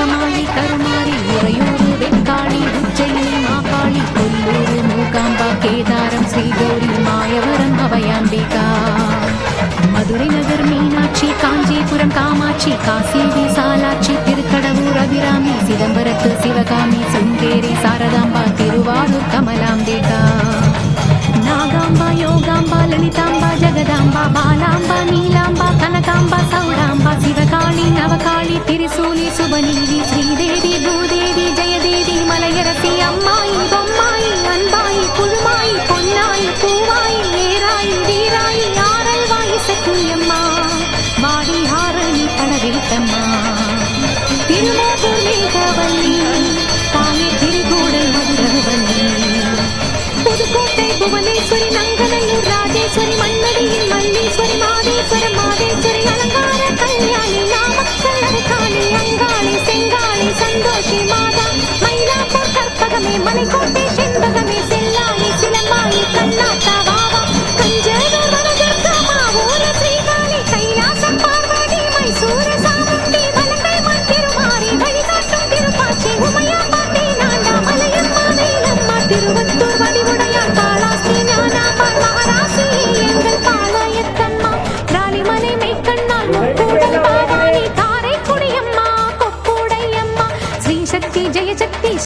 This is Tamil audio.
மகமாயி கருமாரி உறையூரு வெக்காளி உச்சையிலே மாகாளி கொல்லூரு மூகாம்பா கேதாரம் ஸ்ரீகௌரி மாயவரம் அபயாம்பிகா மதுரை நகர் மீனாட்சி காஞ்சிபுரம் காமாட்சி காசி விசாலாட்சி திருக்கடவூர் அபிராமி சிதம்பரத்து சிவகாமி சுங்கேரி சாரதாம்பா திருவாரூர் கமலாம்பிகா நாகாம்பா யோகாம்பா லலிதாம்பா ஜெகதாம்பா பாலாம்பா நீலாம்பா கனகாம்பா சௌடாம்பா சிவகாளி நவகாளி திரிசூலி சுபநீதி ஸ்ரீதேவி பூதேவி ஜெயதேவி மலையரசி அம்மாயி பொம்மாயி அன்பாயி புழுமாயி